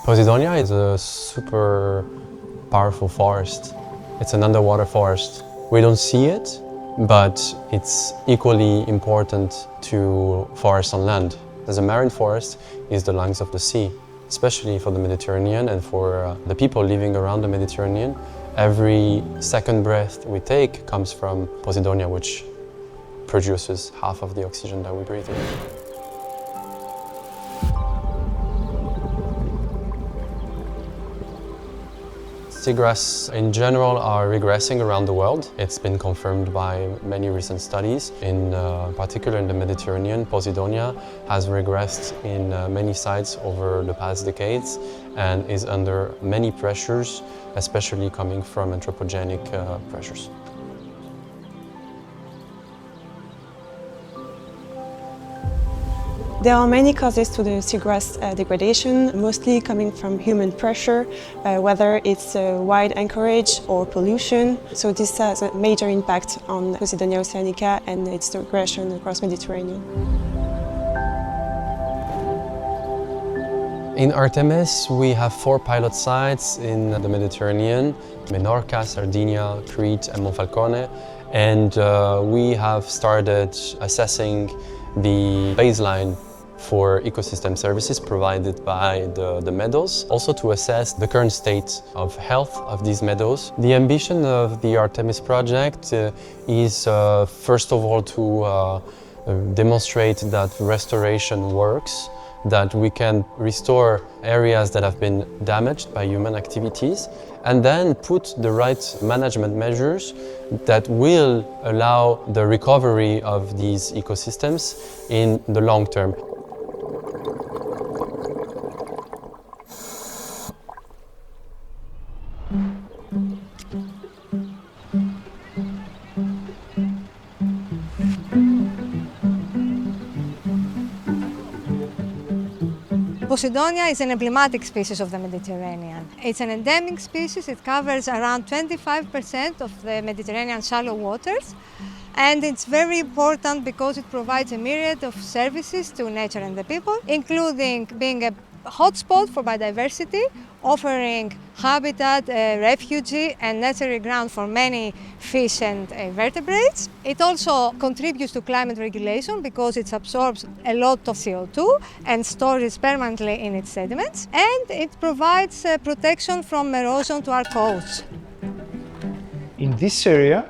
Posidonia is a super powerful forest. It's an underwater forest. We don't see it, but it's equally important to forests on land. As a marine forest is the lungs of the sea, especially for the Mediterranean and for the people living around the Mediterranean. Every second breath we take comes from Posidonia, which produces half of the oxygen that we breathe in. Seagrass in general are regressing around the world. It's been confirmed by many recent studies. In particular in the Mediterranean, Posidonia has regressed in many sites over the past decades and is under many pressures, especially coming from anthropogenic pressures. There are many causes to the seagrass degradation, mostly coming from human pressure, whether it's wide anchorage or pollution. So this has a major impact on Posidonia oceanica and its regression across Mediterranean. In ARTEMIS, we have 4 pilot sites in the Mediterranean: Menorca, Sardinia, Crete and Monfalcone. And we have started assessing the baseline for ecosystem services provided by the meadows, also to assess the current state of health of these meadows. The ambition of the ARTEMIS project is first of all to demonstrate that restoration works, that we can restore areas that have been damaged by human activities, and then put the right management measures that will allow the recovery of these ecosystems in the long term. Posidonia is an emblematic species of the Mediterranean. It's an endemic species. It covers around 25% of the Mediterranean shallow waters. And it's very important because it provides a myriad of services to nature and the people, including being a hotspot for biodiversity, offering habitat, refuge and necessary ground for many fish and vertebrates. It also contributes to climate regulation because it absorbs a lot of CO2 and stores it permanently in its sediments. And it provides protection from erosion to our coasts. In this area,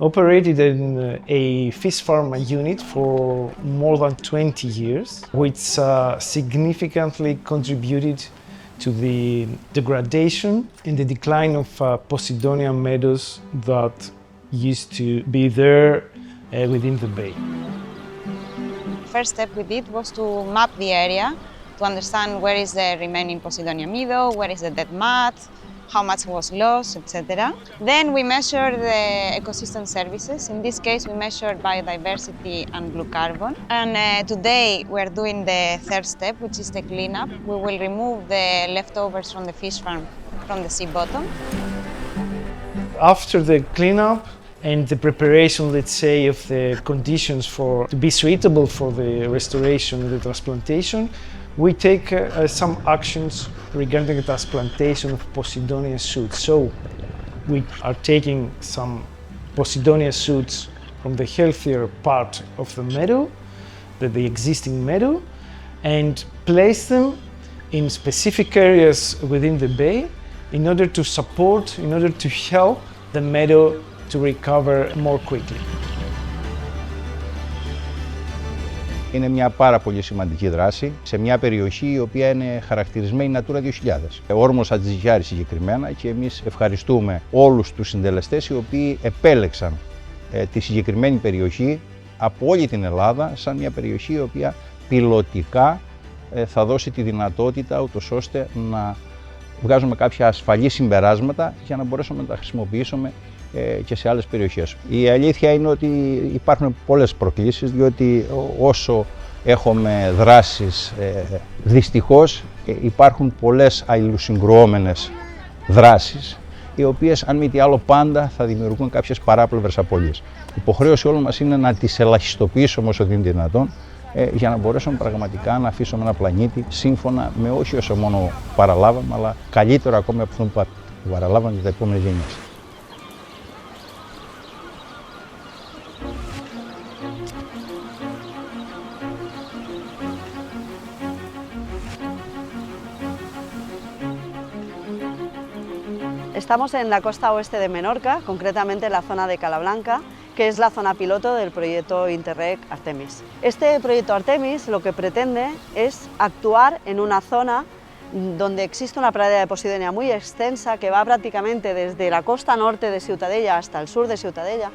operated in a fish farm unit for more than 20 years, which significantly contributed to the degradation and the decline of Posidonia meadows that used to be there within the bay. First step we did was to map the area to understand where is the remaining Posidonia meadow, where is the dead mud, how much was lost, etc. Then we measured the ecosystem services. In this case, we measured biodiversity and blue carbon. And today we're doing the third step, which is the cleanup. We will remove the leftovers from the fish farm from the sea bottom. After the cleanup and the preparation, let's say, of the conditions to be suitable for the restoration and the transplantation, we take some actions regarding the transplantation of Posidonia shoots. So we are taking some Posidonia shoots from the healthier part of the meadow, the existing meadow, and place them in specific areas within the bay in order to help the meadow to recover more quickly. Είναι μια πάρα πολύ σημαντική δράση σε μια περιοχή η οποία είναι χαρακτηρισμένη Natura 2000. Όρμος Ατζηγιάρη συγκεκριμένα, και εμείς ευχαριστούμε όλους τους συντελεστές οι οποίοι επέλεξαν τη συγκεκριμένη περιοχή από όλη την Ελλάδα σαν μια περιοχή η οποία πιλωτικά θα δώσει τη δυνατότητα ούτως ώστε να βγάζουμε κάποια ασφαλή συμπεράσματα για να μπορέσουμε να τα χρησιμοποιήσουμε και σε άλλες περιοχές. Η αλήθεια είναι ότι υπάρχουν πολλές προκλήσεις, διότι όσο έχουμε δράσεις, δυστυχώς υπάρχουν πολλές αλληλοσυγκρουόμενες δράσεις, οι οποίες αν μη τι άλλο πάντα θα δημιουργούν κάποιες παράπλευρες απώλειες. Η υποχρέωση όλων μας είναι να τις ελαχιστοποιήσουμε όσο είναι δυνατόν για να μπορέσουμε πραγματικά να αφήσουμε ένα πλανήτη σύμφωνα με όχι όσο μόνο παραλάβαμε, αλλά καλύτερο ακόμα από αυτό που παραλάβαμε για τα επόμενες γενιές. Estamos en la costa oeste de Menorca, concretamente en la zona de Cala Blanca, que es la zona piloto del proyecto Interreg ARTEMIS. Este proyecto ARTEMIS lo que pretende es actuar en una zona donde existe una pradera de posidonia muy extensa que va prácticamente desde la costa norte de Ciutadella hasta el sur de Ciutadella,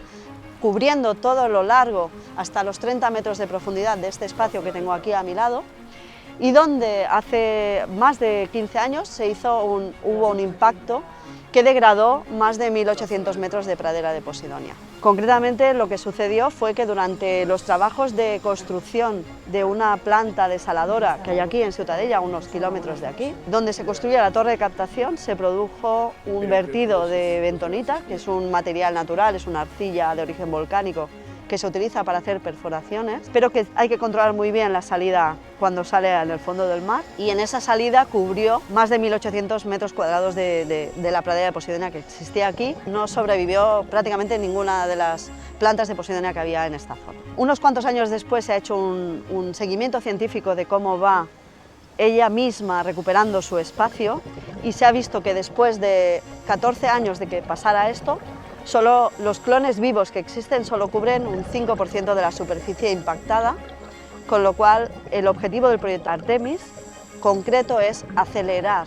cubriendo todo lo largo hasta los 30 metros de profundidad de este espacio que tengo aquí a mi lado, y donde hace más de 15 años hubo un impacto que degradó más de 1.800 metros de pradera de posidonia. Concretamente lo que sucedió fue que durante los trabajos de construcción de una planta desaladora que hay aquí en Ciutadella, a unos kilómetros de aquí, donde se construye la torre de captación, se produjo un vertido de bentonita, que es un material natural, es una arcilla de origen volcánico que se utiliza para hacer perforaciones, pero que hay que controlar muy bien la salida cuando sale en el fondo del mar, y en esa salida cubrió más de 1.800 metros cuadrados de la pradera de posidonia que existía aquí. No sobrevivió prácticamente ninguna de las plantas de posidonia que había en esta zona. Unos cuantos años después se ha hecho un seguimiento científico de cómo va ella misma recuperando su espacio, y se ha visto que después de 14 años de que pasara esto, solo los clones vivos que existen solo cubren un 5% de la superficie impactada, con lo cual el objetivo del proyecto ARTEMIS concreto es acelerar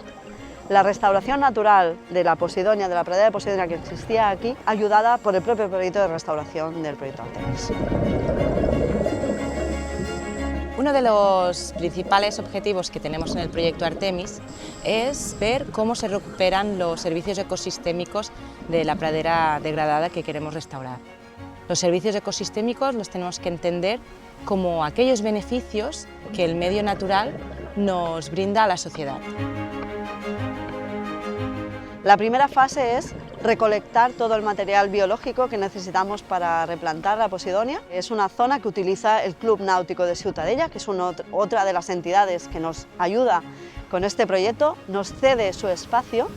la restauración natural de la posidonia, de la pradera de posidonia que existía aquí, ayudada por el propio proyecto de restauración del proyecto ARTEMIS. Uno de los principales objetivos que tenemos en el proyecto ARTEMIS es ver cómo se recuperan los servicios ecosistémicos de la pradera degradada que queremos restaurar. Los servicios ecosistémicos los tenemos que entender como aquellos beneficios que el medio natural nos brinda a la sociedad. La primera fase es recolectar todo el material biológico que necesitamos para replantar la posidonia. Es una zona que utiliza el Club Náutico de Ciutadella, que es otra de las entidades que nos ayuda con este proyecto. Nos cede su espacio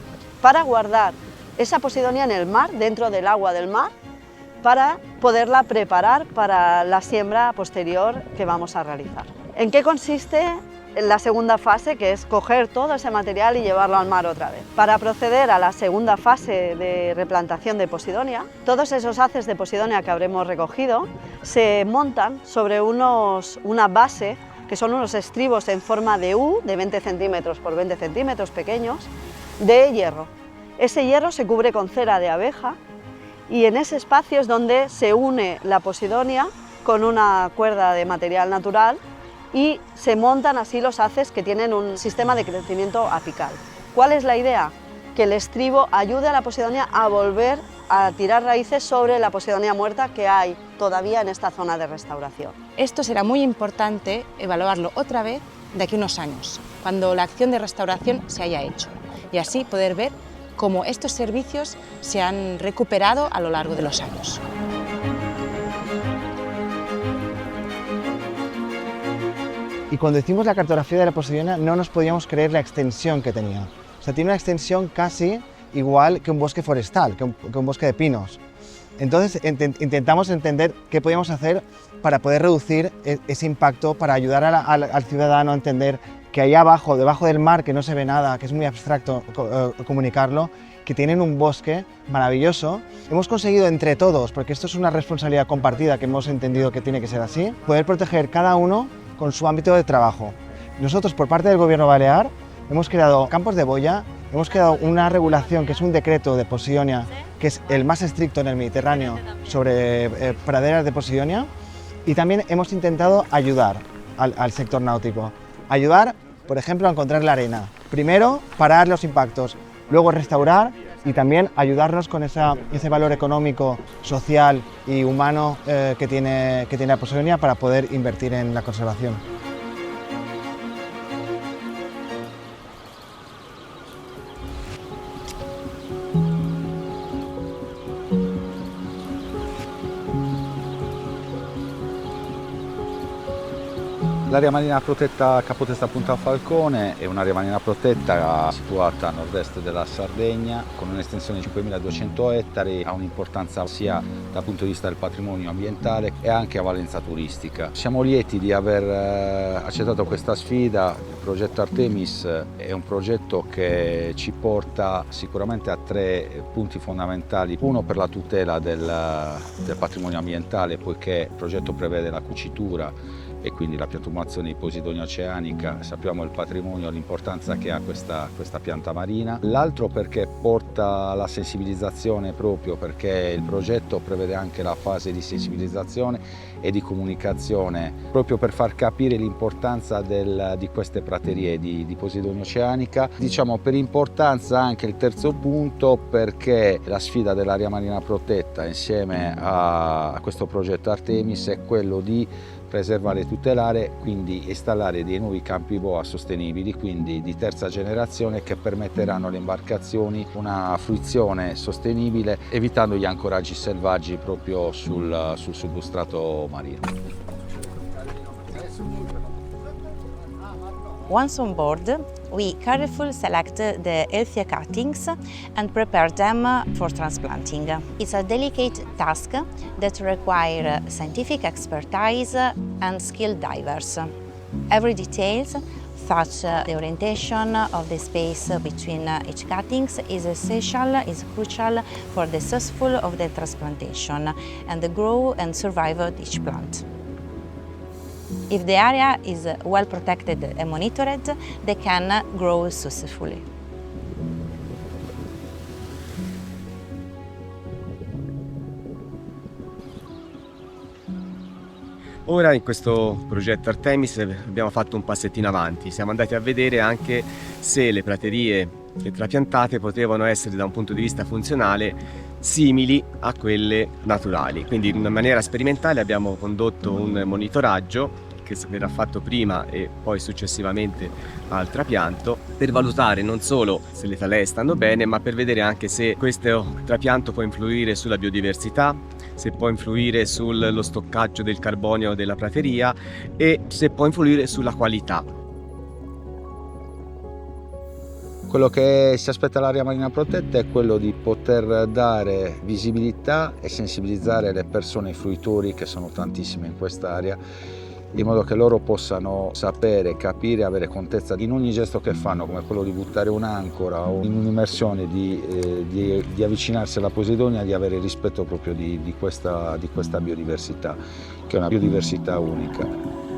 para guardar esa posidonia en el mar, dentro del agua del mar, para poderla preparar para la siembra posterior que vamos a realizar. ¿En qué consiste la segunda fase, que es coger todo ese material y llevarlo al mar otra vez? Para proceder a la segunda fase de replantación de posidonia, todos esos haces de posidonia que habremos recogido se montan sobre una base, que son unos estribos en forma de U, de 20 centímetros por 20 centímetros pequeños, de hierro. Ese hierro se cubre con cera de abeja, y en ese espacio es donde se une la posidonia con una cuerda de material natural, y se montan así los haces que tienen un sistema de crecimiento apical. ¿Cuál es la idea? Que el estribo ayude a la posidonia a volver a tirar raíces sobre la posidonia muerta que hay todavía en esta zona de restauración. Esto será muy importante evaluarlo otra vez de aquí a unos años, cuando la acción de restauración se haya hecho, y así poder ver cómo estos servicios se han recuperado a lo largo de los años. Y cuando hicimos la cartografía de la posidonia no nos podíamos creer la extensión que tenía. O sea, tiene una extensión casi igual que un bosque forestal, que un bosque de pinos. Entonces intentamos entender qué podíamos hacer para poder reducir ese impacto, para ayudar al ciudadano a entender que ahí abajo, debajo del mar, que no se ve nada, que es muy abstracto comunicarlo, que tienen un bosque maravilloso. Hemos conseguido entre todos, porque esto es una responsabilidad compartida que hemos entendido que tiene que ser así, poder proteger cada uno con su ámbito de trabajo. Nosotros, por parte del Gobierno balear, hemos creado campos de boya, hemos creado una regulación que es un decreto de posidonia, que es el más estricto en el Mediterráneo sobre praderas de posidonia, y también hemos intentado ayudar al sector náutico. Ayudar, por ejemplo, a encontrar la arena. Primero, parar los impactos, luego restaurar y también ayudarnos con ese valor económico, social y humano que tiene la posidonia para poder invertir en la conservación. L'area marina protetta Capotesta Punta Falcone è un'area marina protetta situata a nord-est della Sardegna con un'estensione di 5.200 ettari, ha un'importanza sia dal punto di vista del patrimonio ambientale e anche a valenza turistica. Siamo lieti di aver accettato questa sfida. Il progetto Artemis è un progetto che ci porta sicuramente a 3 punti fondamentali. Uno, per la tutela del patrimonio ambientale, poiché il progetto prevede la cucitura e quindi la piantumazione di Posidonia oceanica. Sappiamo il patrimonio, l'importanza che ha questa pianta marina. L'altro perché porta alla sensibilizzazione, proprio perché il progetto prevede anche la fase di sensibilizzazione e di comunicazione, proprio per far capire l'importanza di queste praterie di Posidonia oceanica. Diciamo per importanza anche il terzo punto, perché la sfida dell'area marina protetta insieme a questo progetto Artemis è quello di preservare e tutelare, quindi installare dei nuovi campi boa sostenibili, quindi di terza generazione, che permetteranno alle imbarcazioni una fruizione sostenibile, evitando gli ancoraggi selvaggi proprio sul substrato marino. Once on board, we carefully select the healthier cuttings and prepare them for transplanting. It's a delicate task that requires scientific expertise and skilled divers. Every detail, such the orientation of the space between each cuttings, is essential, is crucial for the successful of the transplantation and the growth and survival of each plant. If the area is well protected and monitored, they can grow successfully. Ora in questo progetto Artemis abbiamo fatto un passettino avanti, siamo andati a vedere anche se le praterie trapiantate potevano essere da un punto di vista funzionale simili a quelle naturali. Quindi in maniera sperimentale abbiamo condotto un monitoraggio che verrà fatto prima e poi successivamente al trapianto, per valutare non solo se le talee stanno bene, ma per vedere anche se questo trapianto può influire sulla biodiversità, se può influire sullo stoccaggio del carbonio della prateria e se può influire sulla qualità. Quello che si aspetta l'area marina protetta è quello di poter dare visibilità e sensibilizzare le persone, i fruitori, che sono tantissime in quest'area, in modo che loro possano sapere, capire, avere contezza in ogni gesto che fanno, come quello di buttare un'ancora o in un'immersione, di avvicinarsi alla Posidonia, di avere rispetto proprio di questa biodiversità, che è una biodiversità unica.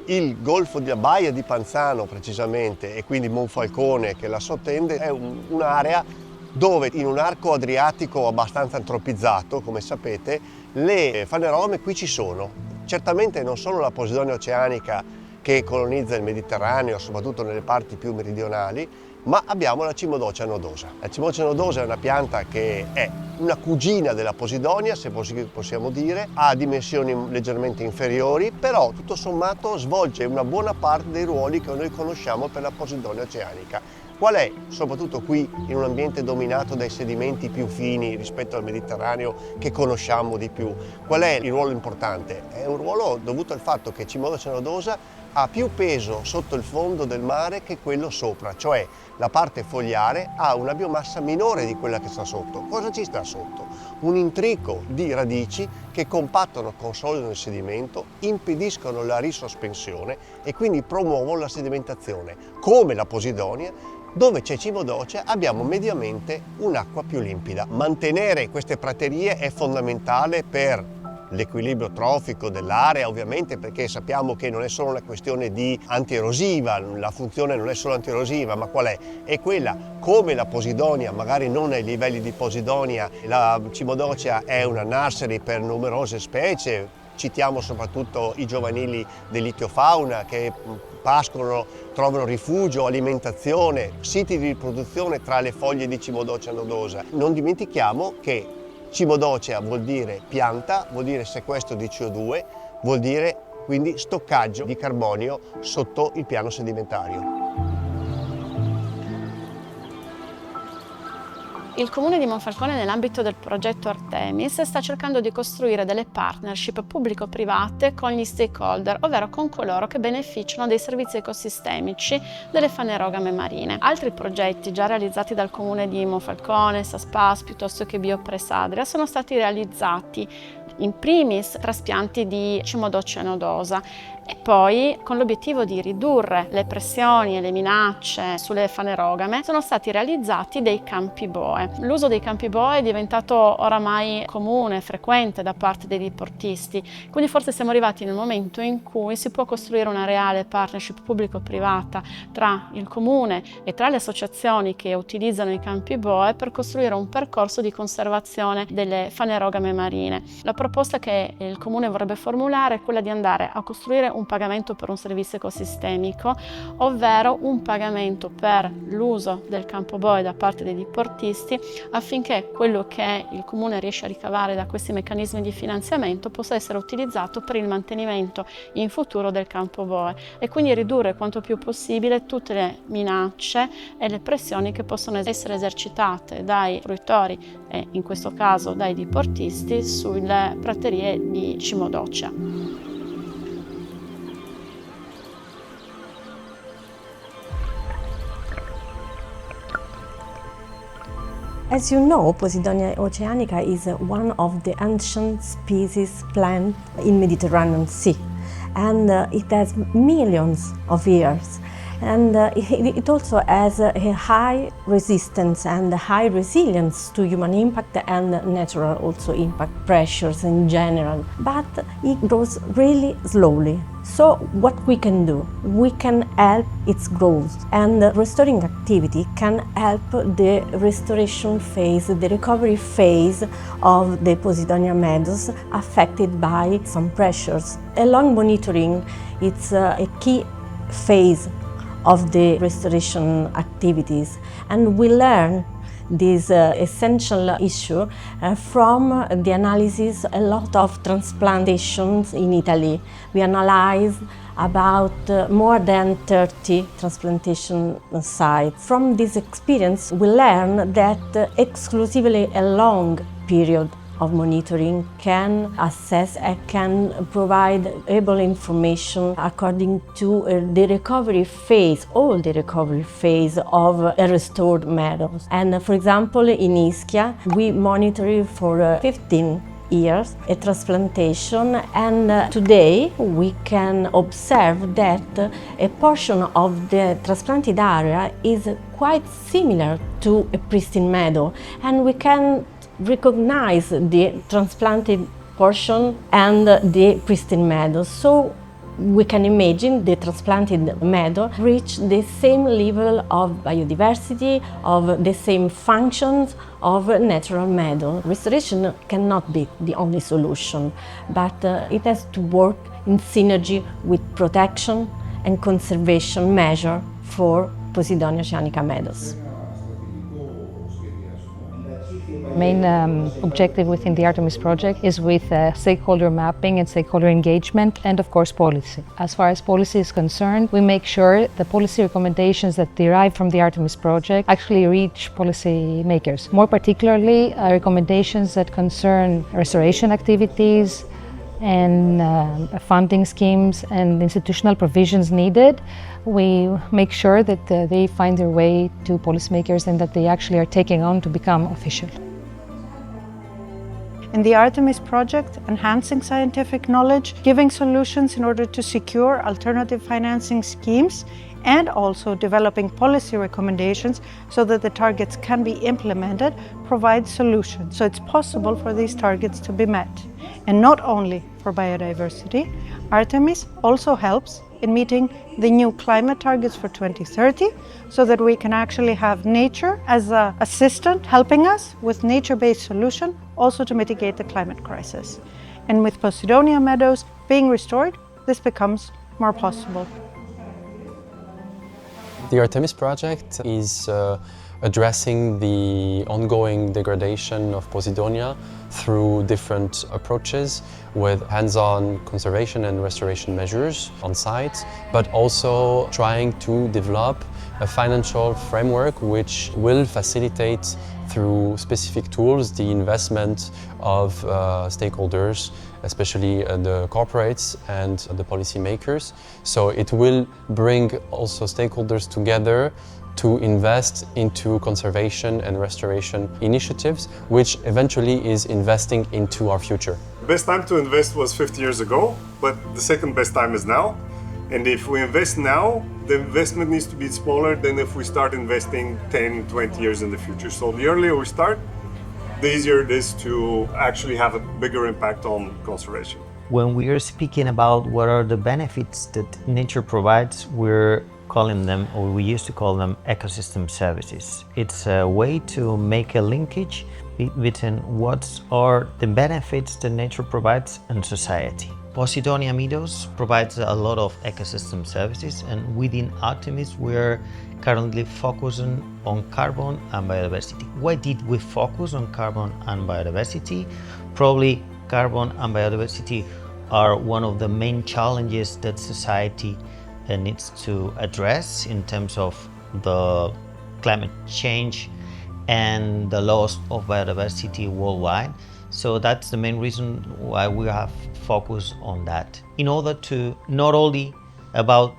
Il golfo di Baia di Panzano precisamente, e quindi Monfalcone che la sottende, è un'area dove in un arco adriatico abbastanza antropizzato, come sapete, le fanerome qui ci sono. Certamente non solo la Posidonia oceanica che colonizza il Mediterraneo, soprattutto nelle parti più meridionali, ma abbiamo la Cimodocea nodosa. La Cimodocea nodosa è una pianta che è una cugina della Posidonia, se possiamo dire, ha dimensioni leggermente inferiori, però tutto sommato svolge una buona parte dei ruoli che noi conosciamo per la Posidonia oceanica. Qual è, soprattutto qui in un ambiente dominato dai sedimenti più fini rispetto al Mediterraneo che conosciamo di più? Qual è il ruolo importante? È un ruolo dovuto al fatto che Cimodocea nodosa ha più peso sotto il fondo del mare che quello sopra, cioè la parte fogliare ha una biomassa minore di quella che sta sotto. Cosa ci sta sotto? Un intrico di radici che compattano, consolidano il sedimento, impediscono la risospensione e quindi promuovono la sedimentazione. Come la Posidonia, dove c'è Cimodocea abbiamo mediamente un'acqua più limpida. Mantenere queste praterie è fondamentale per l'equilibrio trofico dell'area, ovviamente, perché sappiamo che non è solo una questione di antierosiva, la funzione non è solo antierosiva, ma qual è? È quella, come la Posidonia, magari non ai livelli di Posidonia, la Cimodocea è una nursery per numerose specie, citiamo soprattutto i giovanili dell'itiofauna che pascolano, trovano rifugio, alimentazione, siti di riproduzione tra le foglie di Cimodocea nodosa. Non dimentichiamo che Cimodocea vuol dire pianta, vuol dire sequestro di CO2, vuol dire quindi stoccaggio di carbonio sotto il piano sedimentario. Il Comune di Monfalcone, nell'ambito del progetto Artemis, sta cercando di costruire delle partnership pubblico-private con gli stakeholder, ovvero con coloro che beneficiano dei servizi ecosistemici delle fanerogame marine. Altri progetti già realizzati dal Comune di Monfalcone, Saspas, piuttosto che Biopresadria, sono stati realizzati in primis traspianti di cimodoccia nodosa e poi, con l'obiettivo di ridurre le pressioni e le minacce sulle fanerogame, sono stati realizzati dei campi boe. L'uso dei campi boe è diventato oramai comune, frequente da parte dei diportisti, quindi forse siamo arrivati nel momento in cui si può costruire una reale partnership pubblico-privata tra il comune e tra le associazioni che utilizzano i campi boe per costruire un percorso di conservazione delle fanerogame marine. La proposta che il comune vorrebbe formulare è quella di andare a costruire un pagamento per un servizio ecosistemico, ovvero un pagamento per l'uso del campo boe da parte dei diportisti, affinché quello che il comune riesce a ricavare da questi meccanismi di finanziamento possa essere utilizzato per il mantenimento in futuro del campo boe e quindi ridurre quanto più possibile tutte le minacce e le pressioni che possono essere esercitate dai fruitori e in questo caso dai diportisti sulle praterie di cimodoccia. As you know, Posidonia oceanica is one of the ancient species plant in Mediterranean Sea, and it has millions of years. And it also has a high resistance and high resilience to human impact and natural also impact pressures in general. But it grows really slowly. So what we can do? We can help its growth, and the restoring activity can help the restoration phase, the recovery phase of the Posidonia meadows affected by some pressures. Along monitoring, it's a key phase of the restoration activities, and we learn this essential issue from the analysis a lot of transplantations in Italy. We analyzed about more than 30 transplantation sites. From this experience, we learn that exclusively a long period of monitoring can assess and can provide able information according to the recovery phase, all the recovery phase of a restored meadows. And for example, in Ischia, we monitor for 15 years a transplantation, and today we can observe that a portion of the transplanted area is quite similar to a pristine meadow, and we can recognize the transplanted portion and the pristine meadow. So we can imagine the transplanted meadow reach the same level of biodiversity, of the same functions of a natural meadow. Restoration cannot be the only solution, but it has to work in synergy with protection and conservation measures for Posidonia oceanica meadows. Main objective within the ARTEMIS project is with stakeholder mapping and stakeholder engagement, and of course policy. As far as policy is concerned, we make sure the policy recommendations that derive from the ARTEMIS project actually reach policy makers. More particularly, recommendations that concern restoration activities and funding schemes and institutional provisions needed. We make sure that they find their way to policymakers and that they actually are taking on to become official. In the ARTEMIS project, enhancing scientific knowledge, giving solutions in order to secure alternative financing schemes, and also developing policy recommendations so that the targets can be implemented, provides solutions. So it's possible for these targets to be met. And not only for biodiversity, ARTEMIS also helps in meeting the new climate targets for 2030, so that we can actually have nature as an assistant helping us with nature-based solution also to mitigate the climate crisis. And with Posidonia meadows being restored, this becomes more possible. The ARTEMIS project is addressing the ongoing degradation of Posidonia through different approaches with hands-on conservation and restoration measures on site, but also trying to develop a financial framework which will facilitate through specific tools the investment of stakeholders, especially the corporates and the policymakers. So it will bring also stakeholders together to invest into conservation and restoration initiatives, which eventually is investing into our future. The best time to invest was 50 years ago, but the second best time is now. And if we invest now, the investment needs to be smaller than if we start investing 10, 20 years in the future. So the earlier we start, the easier it is to actually have a bigger impact on conservation. When we are speaking about what are the benefits that nature provides, we're calling them, or we used to call them, ecosystem services. It's a way to make a linkage between what are the benefits that nature provides and society. Posidonia meadows provides a lot of ecosystem services, and within ARTEMIS we're currently focusing on carbon and biodiversity. Why did we focus on carbon and biodiversity? Probably carbon and biodiversity are one of the main challenges that society needs to address in terms of the climate change and the loss of biodiversity worldwide. So that's the main reason why we have focused on that. In order to not only about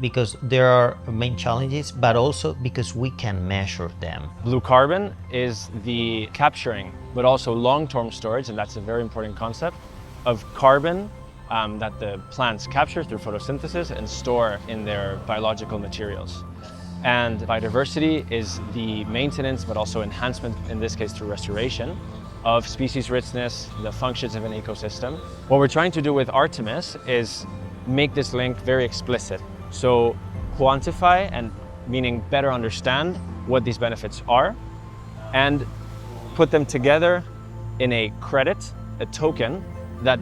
because there are main challenges, but also because we can measure them. Blue carbon is the capturing, but also long-term storage, and that's a very important concept, of carbon that the plants capture through photosynthesis and store in their biological materials. And biodiversity is the maintenance, but also enhancement, in this case through restoration, of species richness, the functions of an ecosystem. What we're trying to do with ARTEMIS is make this link very explicit. So quantify, and meaning better understand what these benefits are, and put them together in a credit, a token that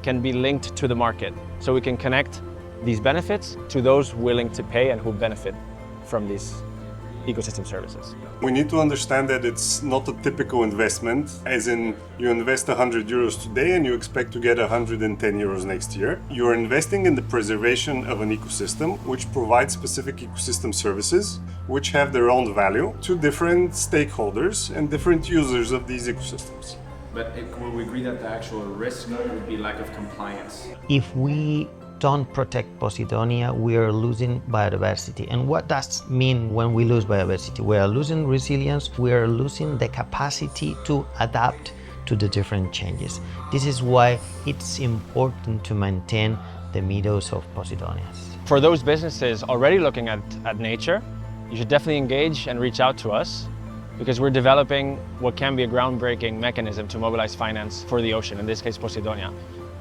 can be linked to the market. So we can connect these benefits to those willing to pay and who benefit from these ecosystem services. We need to understand that it's not a typical investment, as in you invest 100 euros today and you expect to get 110 euros next year. You are investing in the preservation of an ecosystem which provides specific ecosystem services which have their own value to different stakeholders and different users of these ecosystems. But will we agree that the actual risk would be lack of compliance? If we don't protect Posidonia, we are losing biodiversity. And what does mean when we lose biodiversity? We are losing resilience, we are losing the capacity to adapt to the different changes. This is why it's important to maintain the meadows of Posidonia. For those businesses already looking at nature, you should definitely engage and reach out to us, because we're developing what can be a groundbreaking mechanism to mobilize finance for the ocean, in this case Posidonia.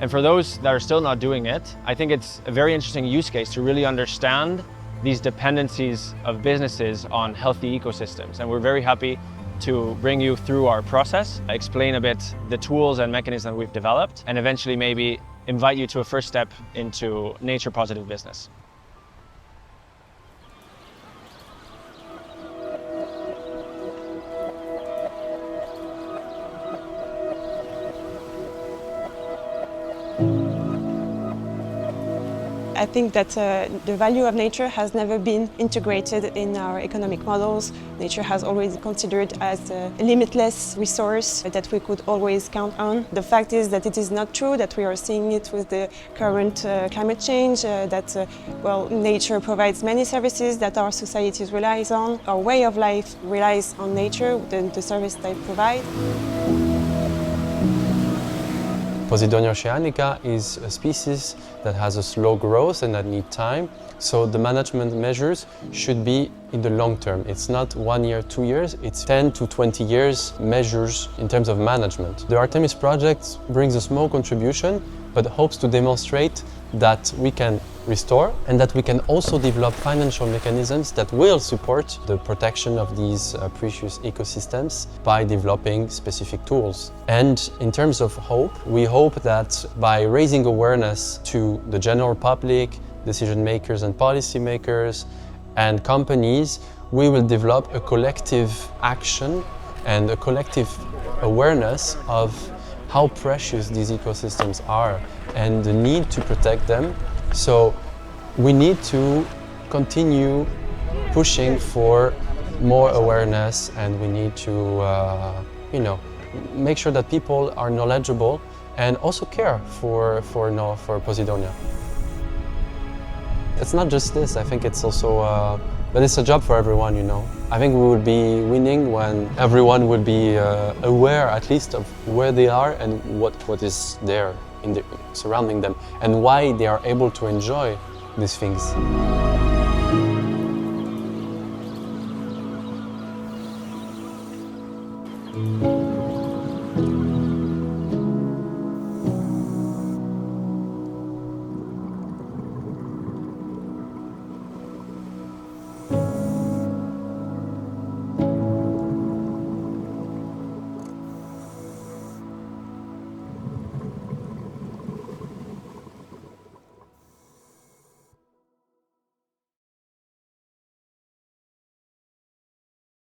And for those that are still not doing it, I think it's a very interesting use case to really understand these dependencies of businesses on healthy ecosystems. And we're very happy to bring you through our process, explain a bit the tools and mechanisms we've developed, and eventually maybe invite you to a first step into nature positive business. I think that the value of nature has never been integrated in our economic models. Nature has always considered as a limitless resource that we could always count on. The fact is that it is not true, that we are seeing it with the current climate change, well, nature provides many services that our societies relies on. Our way of life relies on nature, the service they provide. Posidonia oceanica is a species that has a slow growth and that need time, so the management measures should be in the long term. It's not 1 year, 2 years, it's 10 to 20 years measures in terms of management. The ARTEMIS project brings a small contribution, but hopes to demonstrate that we can restore and that we can also develop financial mechanisms that will support the protection of these precious ecosystems by developing specific tools. And in terms of hope, we hope that by raising awareness to the general public, decision makers and policy makers and companies, we will develop a collective action and a collective awareness of how precious these ecosystems are and the need to protect them. So we need to continue pushing for more awareness, and we need to make sure that people are knowledgeable and also care for Posidonia. It's not just this, I think it's also, but it's a job for everyone, you know. I think we would be winning when everyone would be aware at least of where they are and what is there surrounding them and why they are able to enjoy these things.